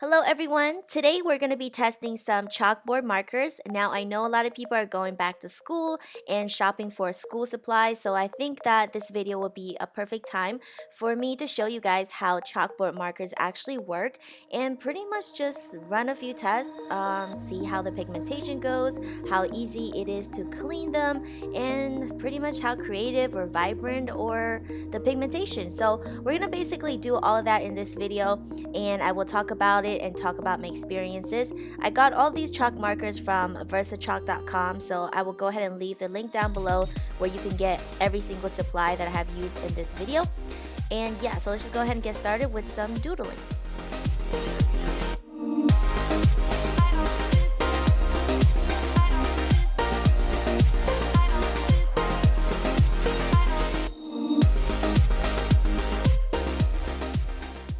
Hello everyone! Today we're going to be testing some chalkboard markers. Now I know a lot of people are going back to school and shopping for school supplies, so I think that this video will be a perfect time for me to show you guys how chalkboard markers actually work and pretty much just run a few tests, see how the pigmentation goes, how easy it is to clean them, and pretty much how creative or vibrant or the pigmentation. So we're going to basically do all of that in this video, and I will talk about it and talk about my experiences. I got all these chalk markers from versachalk.com, so I will go ahead and leave the link down below where you can get every single supply that I have used in this video. And yeah, so let's just go ahead and get started with some doodling.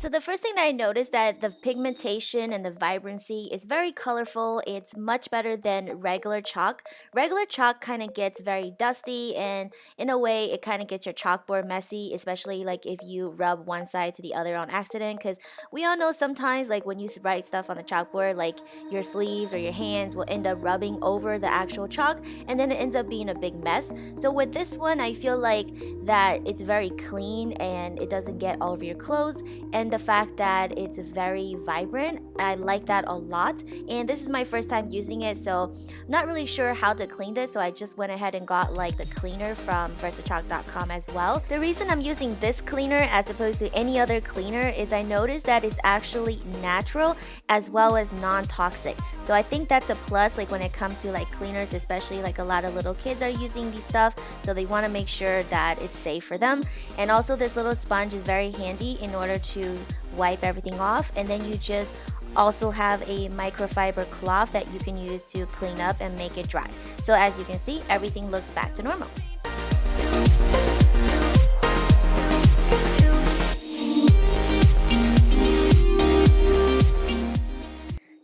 So the first thing that I noticed that the pigmentation and the vibrancy is very colorful. It's much better than regular chalk. Regular chalk kind of gets very dusty, and in a way it kind of gets your chalkboard messy, especially like if you rub one side to the other on accident, because we all know sometimes like when you write stuff on the chalkboard, like your sleeves or your hands will end up rubbing over the actual chalk, and then it ends up being a big mess. So with this one, I feel like that it's very clean and it doesn't get all over your clothes, and the fact that it's very vibrant, I like that a lot. And this is my first time using it, so not really sure how to clean this, so I just went ahead and got like the cleaner from versachalk.com as well. The reason I'm using this cleaner as opposed to any other cleaner is I noticed that it's actually natural as well as non-toxic. So I think that's a plus, like when it comes to like cleaners, especially like a lot of little kids are using these stuff, so they want to make sure that it's safe for them. And also this little sponge is very handy in order to wipe everything off, and then you just also have a microfiber cloth that you can use to clean up and make it dry. So as you can see, everything looks back to normal.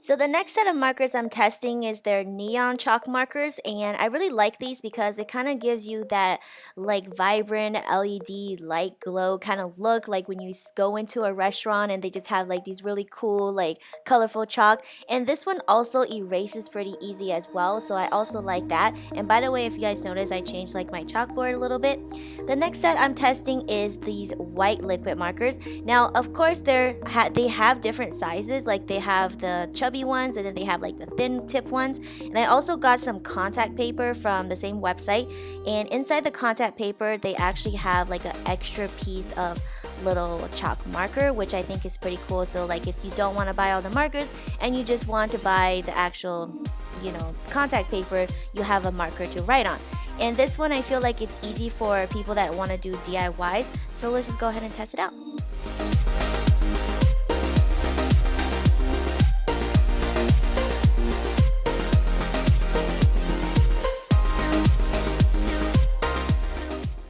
So the next set of markers I'm testing is their neon chalk markers, and I really like these because it kind of gives you that like vibrant LED light glow kind of look, like when you go into a restaurant and they just have like these really cool like colorful chalk. And this one also erases pretty easy as well, so I also like that. And by the way, if you guys notice, I changed like my chalkboard a little bit. The next set I'm testing is these white liquid markers. Now of course they have different sizes, like they have the chubby ones and then they have like the thin tip ones. And I also got some contact paper from the same website, and inside the contact paper they actually have like an extra piece of little chalk marker, which I think is pretty cool. So like if you don't want to buy all the markers and you just want to buy the actual contact paper, you have a marker to write on. And this one I feel like it's easy for people that want to do DIYs, so let's just go ahead and test it out.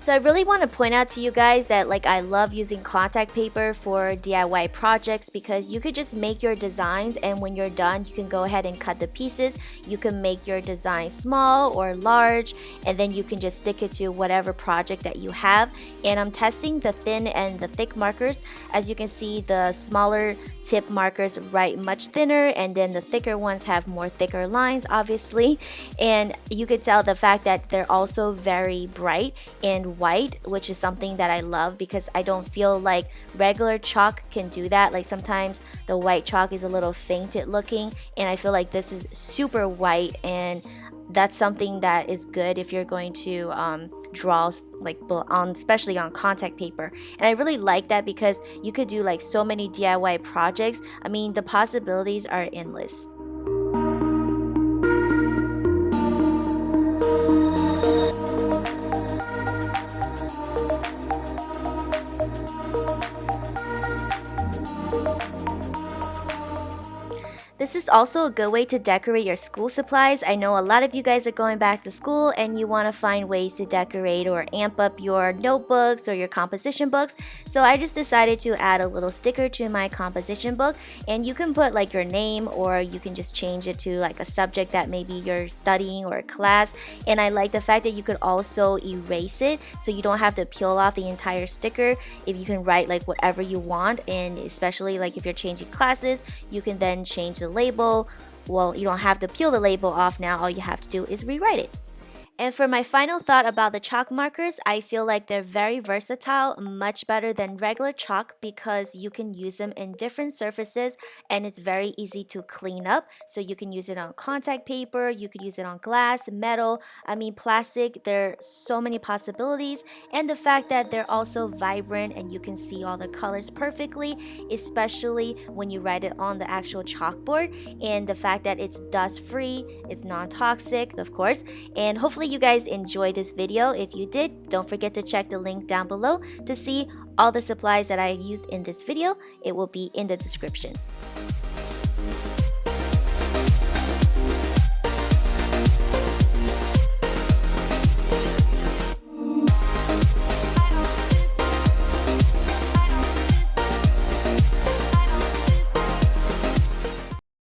So I really want to point out to you guys that like I love using contact paper for DIY projects because you could just make your designs, and when you're done you can go ahead and cut the pieces. You can make your design small or large, and then you can just stick it to whatever project that you have. And I'm testing the thin and the thick markers. As you can see, the smaller tip markers write much thinner, and then the thicker ones have more thicker lines obviously. And you could tell the fact that they're also very bright and white, which is something that I love because I don't feel like regular chalk can do that. Like sometimes the white chalk is a little fainted looking, and I feel like this is super white, and that's something that is good if you're going to draw like on, especially on contact paper. And I really like that because you could do like so many DIY projects. I mean, the possibilities are endless. The This is also a good way to decorate your school supplies. I know a lot of you guys are going back to school and you want to find ways to decorate or amp up your notebooks or your composition books. So I just decided to add a little sticker to my composition book, and you can put like your name, or you can just change it to like a subject that maybe you're studying or a class. And I like the fact that you could also erase it so you don't have to peel off the entire sticker. If you can write like whatever you want, and especially like if you're changing classes, you can then change the label. Well, you don't have to peel the label off now. All you have to do is rewrite it. And for my final thought about the chalk markers, I feel like they're very versatile, much better than regular chalk because you can use them in different surfaces and it's very easy to clean up. So you can use it on contact paper, you could use it on glass, metal, plastic. There are so many possibilities. And the fact that they're also vibrant and you can see all the colors perfectly, especially when you write it on the actual chalkboard. And the fact that it's dust free, it's non-toxic, of course, and hopefully you guys enjoyed this video. If you did, don't forget to check the link down below to see all the supplies that I used in this video. It will be in the description.